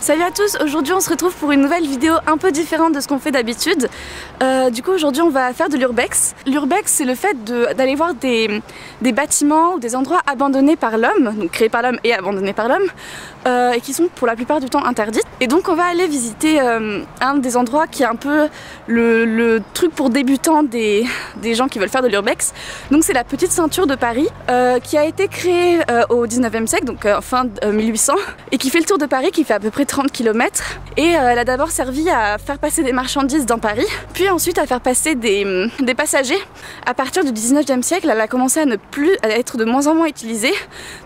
Salut à tous, aujourd'hui on se retrouve pour une nouvelle vidéo un peu différente de ce qu'on fait d'habitude. Du coup aujourd'hui on va faire de l'urbex. L'urbex c'est le fait d'aller voir des bâtiments ou des endroits abandonnés par l'homme, donc créés par l'homme et abandonnés par l'homme, et qui sont pour la plupart du temps interdits. Et donc on va aller visiter un des endroits qui est un peu le truc pour débutants des gens qui veulent faire de l'urbex. Donc c'est la Petite Ceinture de Paris qui a été créée au 19e siècle, donc fin 1800, et qui fait le tour de Paris, qui fait à peu près 30 km. Et elle a d'abord servi à faire passer des marchandises dans Paris, puis ensuite à faire passer des passagers. À partir du 19e siècle, elle a commencé à être de moins en moins utilisée,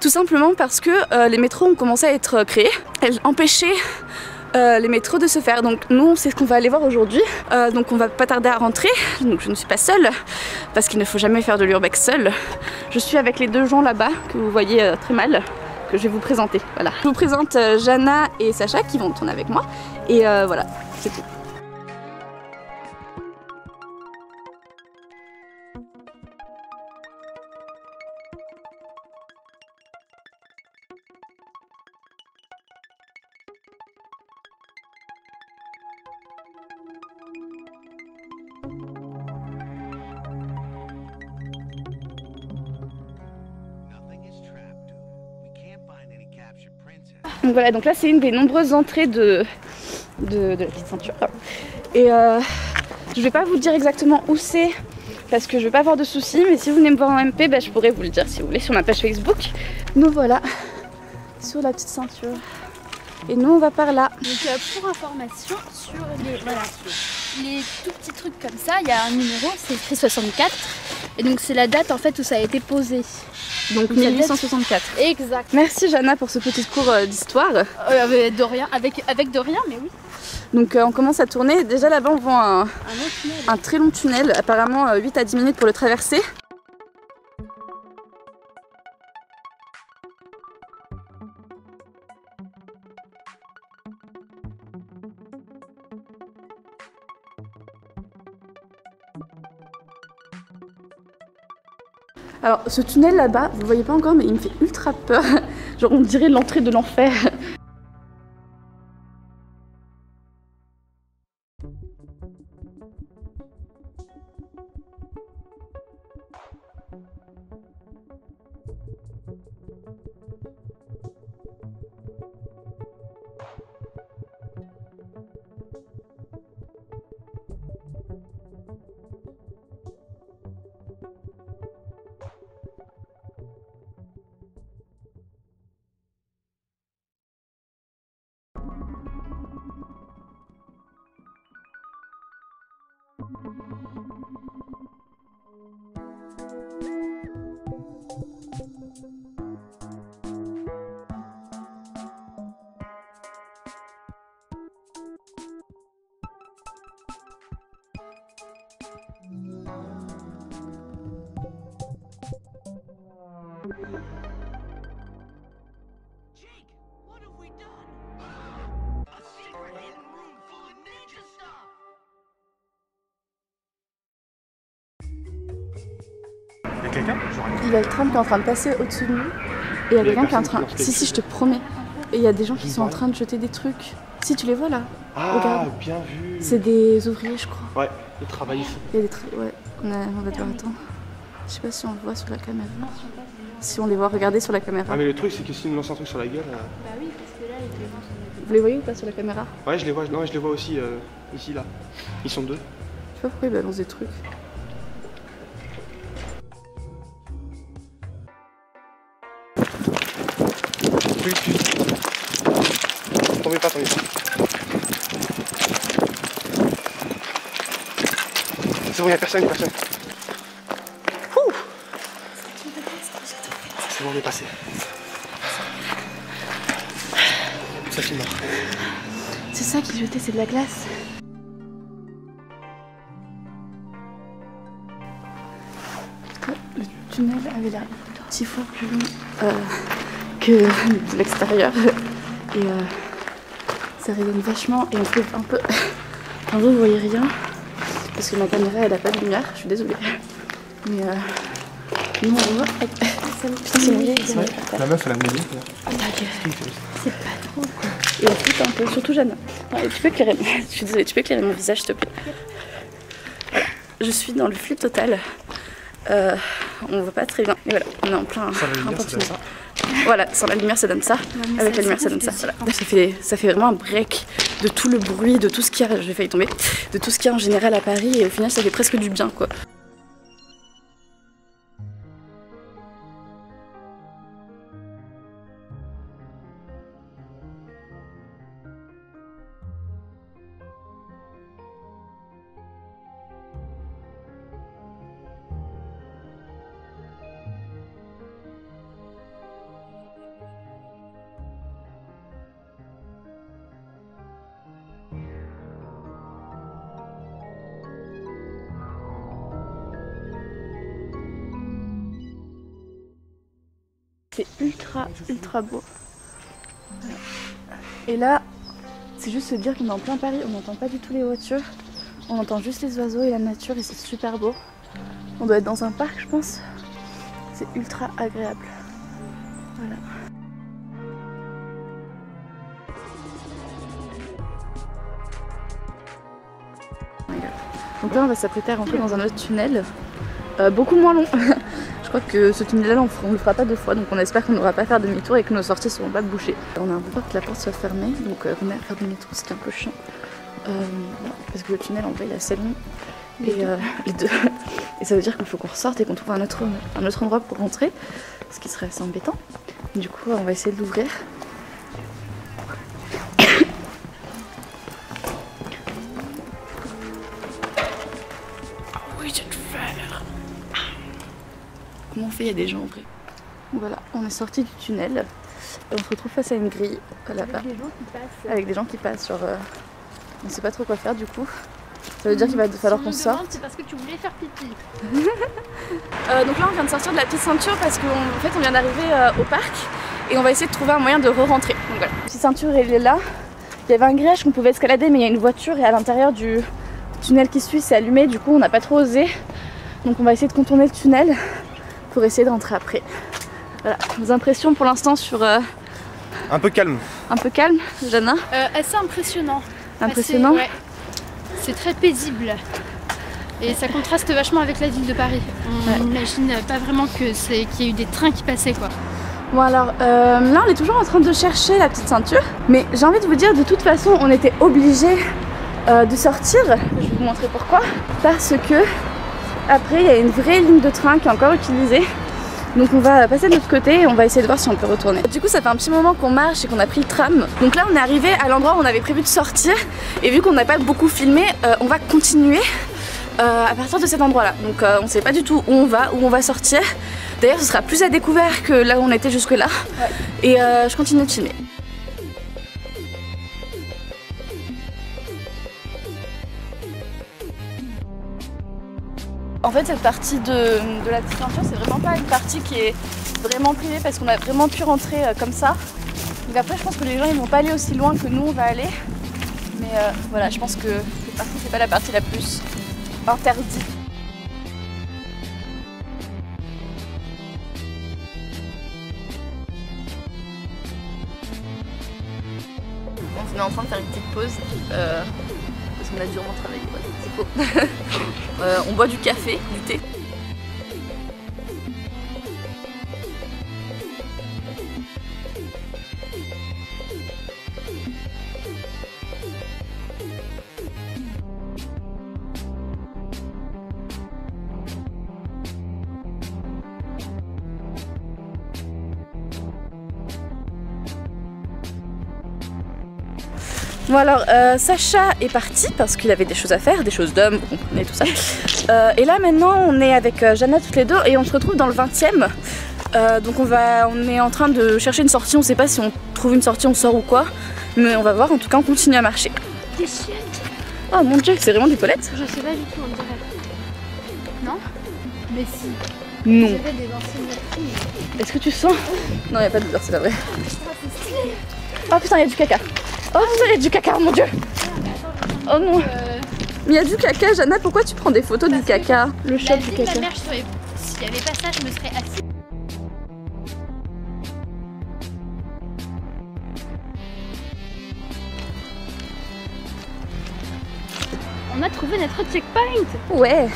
tout simplement parce que les métros ont commencé à être créés. Elle empêchait les métros de se faire. Donc nous c'est ce qu'on va aller voir aujourd'hui. Donc on va pas tarder à rentrer. Donc je ne suis pas seule parce qu'il ne faut jamais faire de l'urbex seule. Je suis avec les deux gens là-bas que vous voyez très mal, que je vais vous présenter. Voilà. Je vous présente Jana et Sacha qui vont tourner avec moi. Et voilà, c'est tout. Donc voilà, donc là c'est une des nombreuses entrées de la Petite Ceinture. Et je vais pas vous dire exactement où c'est parce que je vais pas avoir de soucis, mais si vous venez me voir en MP, bah, je pourrais vous le dire si vous voulez sur ma page Facebook. Nous voilà sur la Petite Ceinture. Et nous on va par là. Donc pour information sur les tout petits trucs comme ça, il y a un numéro, c'est écrit 64. Et donc c'est la date en fait où ça a été posé. Donc 1864. Exact. Merci Jana pour ce petit cours d'histoire. De rien, avec de rien, mais oui. Donc on commence à tourner. Déjà là-bas on voit un très long tunnel, apparemment 8 à 10 minutes pour le traverser. Alors ce tunnel là-bas, vous le voyez pas encore mais il me fait ultra peur. Genre on dirait l'entrée de l'enfer. Il y a quelqu'un? Il y a le tram qui est en train de passer au-dessus de nous. Et il y a quelqu'un qui est en train... Si, je te promets. Et il y a des gens qui sont en train de jeter des trucs. Si, tu les vois là. Ah, regarde. Bien vu. C'est des ouvriers, je crois. Ouais, ils travaillent ici. Il y a des ouais, on va devoir attendre. Je sais pas si on le voit sur la caméra. Si on les voit regarder sur la caméra. Ah, mais le truc, c'est que si nous lançons un truc sur la gueule... Bah oui, parce que là, ils te lancent. Vous les voyez ou pas sur la caméra? Ouais, je les vois. Non, je les vois aussi ici, là. Ils sont deux. Je sais pas pourquoi ils balancent des trucs. Oui. Tombez pas. C'est bon, y'a personne. Ouh. C'est bon, on est passé. Ça filme. C'est ça qui jetait, c'est de la glace. Le tunnel avait l'air 10 fois plus long que de l'extérieur. Et ça résonne vachement et on trouve un peu... En vrai vous voyez rien parce que ma caméra elle a pas de lumière, je suis désolée. Mais nous on voit... Putain c'est mouillé. La meuf elle a mouillé. C'est pas trop quoi. Et on flotte un peu, surtout Jeanne. Tu peux éclairer, je suis désolée, tu peux éclairer mon visage s'il te plaît. Voilà, je suis dans le flip total. On voit pas très bien, et voilà, on est en plein. Sans la lumière, ça donne ça. Voilà, sans la lumière ça donne ça, avec la lumière ça donne ça. Voilà. Ça fait vraiment un break de tout le bruit, de tout ce qu'il y a, j'ai failli tomber, de tout ce qu'il y a en général à Paris, et au final ça fait presque du bien quoi. C'est ultra beau. Voilà. Et là, c'est juste se dire qu'on est en plein Paris, on n'entend pas du tout les voitures, on entend juste les oiseaux et la nature et c'est super beau. On doit être dans un parc je pense. C'est ultra agréable. Voilà. Donc là on va s'apprêter à rentrer dans un autre tunnel, beaucoup moins long. Je crois que ce tunnel là on le fera pas deux fois, donc on espère qu'on n'aura pas à faire demi-tour et que nos sorties seront pas bouchées. On a un peu peur que la porte soit fermée, donc on a à faire demi-tour, ce qui est un peu chiant. Parce que le tunnel en vrai il est assez long et, les deux. Et ça veut dire qu'il faut qu'on ressorte et qu'on trouve un autre endroit pour rentrer, ce qui serait assez embêtant. Du coup on va essayer de l'ouvrir. Comment on fait? Il y a des gens en vrai. Voilà, on est sorti du tunnel et on se retrouve face à une grille là-bas. Avec des gens qui passent. Genre, on sait pas trop quoi faire du coup. Ça veut dire qu'il va falloir qu'on sorte. C'est parce que tu voulais faire pipi. Donc là on vient de sortir de la petite ceinture parce qu'en fait on vient d'arriver au parc et on va essayer de trouver un moyen de re-rentrer. Donc voilà. La petite ceinture elle est là. Il y avait un grillage qu'on pouvait escalader mais il y a une voiture et à l'intérieur du tunnel qui suit c'est allumé, du coup on n'a pas trop osé. Donc on va essayer de contourner le tunnel pour essayer de rentrer après. Voilà, vos impressions pour l'instant sur... Un peu calme. Un peu calme, Jana? Assez impressionnant. Impressionnant? Assez, ouais. C'est très paisible. Et ça contraste vachement avec la ville de Paris. On n'imagine pas vraiment qu'il y a eu des trains qui passaient quoi. Bon alors, là on est toujours en train de chercher la petite ceinture. Mais j'ai envie de vous dire, de toute façon, on était obligés de sortir. Je vais vous montrer pourquoi. Parce que après, il y a une vraie ligne de train qui est encore utilisée. Donc on va passer de l'autre côté et on va essayer de voir si on peut retourner. Du coup ça fait un petit moment qu'on marche et qu'on a pris le tram. Donc là on est arrivé à l'endroit où on avait prévu de sortir. Et vu qu'on n'a pas beaucoup filmé, on va continuer à partir de cet endroit là. Donc on sait pas du tout où on va sortir. D'ailleurs ce sera plus à découvert que là où on était jusque là. Et je continue de filmer. En fait cette partie de la petite ceinture c'est vraiment pas une partie qui est vraiment privée parce qu'on a vraiment pu rentrer comme ça. Donc après je pense que les gens ils vont pas aller aussi loin que nous on va aller. Mais voilà, je pense que cette partie c'est pas la partie la plus interdite. On est en train de faire une petite pause parce qu'on a durement travaillé. On boit du café, du thé. Bon alors Sacha est parti parce qu'il avait des choses à faire, des choses d'homme, vous comprenez tout ça. Et là maintenant on est avec Jana toutes les deux et on se retrouve dans le 20e. Donc on est en train de chercher une sortie, on sait pas si on trouve une sortie, on sort ou quoi. Mais on va voir, en tout cas on continue à marcher. Des chiottes. Oh mon dieu, c'est vraiment des toilettes? Je sais pas du tout, on dirait. Non? Mais si. Non. J'avais des anciennes latrines. Est-ce que tu sens? Non, il n'y a pas d'odeur, c'est pas vrai. Oh putain, il y a du caca. Oh putain, il y a du caca, mon dieu. Oh non. Mais il y a du caca, Jana, pourquoi tu prends des photos du caca? Le choc du caca. Ma mère, s'il n'y avait pas ça, je me serais assise. On a trouvé notre checkpoint. Ouais.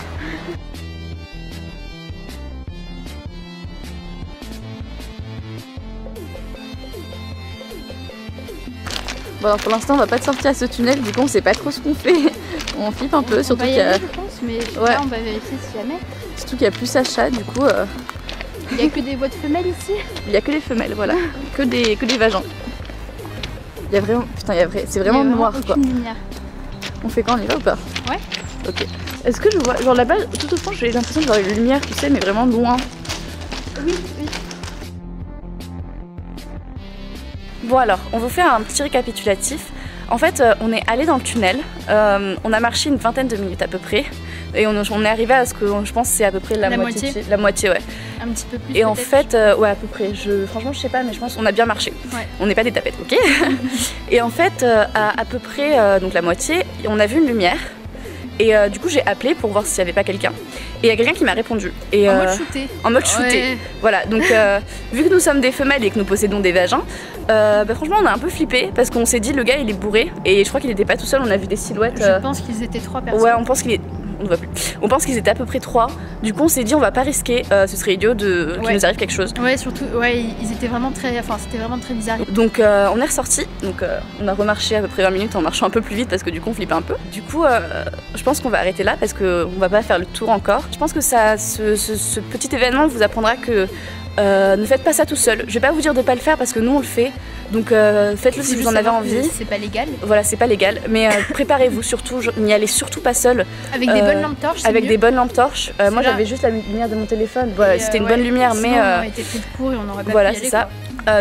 Bon alors pour l'instant on va pas te sortir à ce tunnel, du coup on sait pas trop ce qu'on fait. On flippe un peu, surtout qu'il y a... je pense, mais ouais. Là on va vérifier si jamais. Surtout qu'il y a plus Sacha, du coup... Il y a que des voies de femelles ici. Il y a que les femelles, voilà. que des vagins. Il y a vraiment... Putain, c'est vraiment noir quoi. Lumière. On fait quand, on y va ou pas? Ouais. Ok. Est-ce que je vois... Genre là-bas, tout au fond j'ai l'impression de voir une lumière, tu sais, mais vraiment loin. Oui. Bon alors, on vous fait un petit récapitulatif. En fait, on est allé dans le tunnel, on a marché une vingtaine de minutes à peu près, et on est arrivé à ce que je pense c'est à peu près la moitié. La moitié, ouais. Un petit peu plus. Et en fait, ouais, à peu près. Franchement, je sais pas, mais je pense qu'on a bien marché. Ouais. On n'est pas des tapettes, ok. Et en fait, à peu près donc la moitié, on a vu une lumière. Et du coup, j'ai appelé pour voir s'il n'y avait pas quelqu'un. Et il y a quelqu'un qui m'a répondu. Et, en mode shooté. En mode shooté. Ouais. Voilà, donc vu que nous sommes des femelles et que nous possédons des vagins, franchement, on a un peu flippé parce qu'on s'est dit le gars il est bourré. Et je crois qu'il n'était pas tout seul, on a vu des silhouettes. Je pense qu'ils étaient 3 personnes. Ouais, on pense qu'il est. On ne voit plus. On pense qu'ils étaient à peu près 3. Du coup, on s'est dit on va pas risquer. Ce serait idiot qu'il nous arrive quelque chose. Ouais, surtout, ouais, ils étaient vraiment très. Enfin, c'était vraiment très bizarre. Donc, on est ressorti. Donc, on a remarché à peu près 20 minutes en marchant un peu plus vite parce que du coup, on flippait un peu. Du coup, je pense qu'on va arrêter là parce qu'on va pas faire le tour encore. Je pense que ce petit événement vous apprendra que ne faites pas ça tout seul. Je vais pas vous dire de pas le faire parce que nous on le fait. Donc faites-le si vous en avez envie. C'est pas légal. Voilà, c'est pas légal. Mais préparez-vous surtout, n'y allez surtout pas seul. Avec des bonnes lampes torches. Avec des bonnes lampes torches. Moi j'avais juste la lumière de mon téléphone. Voilà, c'était une bonne lumière, mais. On aurait été pris de court et on aurait pas voilà, pu y c'est ça.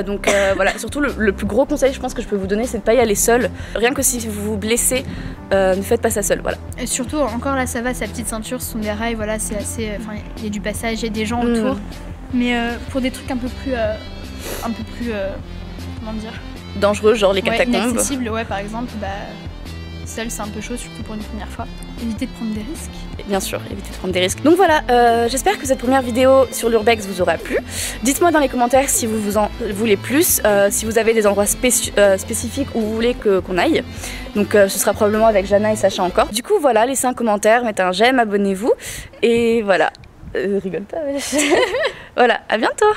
Donc voilà, surtout le plus gros conseil je pense que je peux vous donner c'est de pas y aller seul. Rien que si vous vous blessez, ne faites pas ça seul, voilà. Et surtout encore là ça va, sa petite ceinture, ce sont des rails, voilà, c'est assez. Enfin il y a du passage, il y a des gens autour. Mais pour des trucs un peu plus comment dire, dangereux, genre les catacombes. Inaccessibles, ouais, par exemple, seul c'est un peu chaud, surtout pour une première fois. Évitez de prendre des risques. Bien sûr, évitez de prendre des risques. Donc voilà, j'espère que cette première vidéo sur l'urbex vous aura plu. Dites-moi dans les commentaires si vous en voulez plus, si vous avez des endroits spécifiques où vous voulez qu'on aille. Donc ce sera probablement avec Jana et Sacha encore. Du coup voilà, laissez un commentaire, mettez un j'aime, abonnez-vous. Et voilà, rigole pas. Voilà, à bientôt.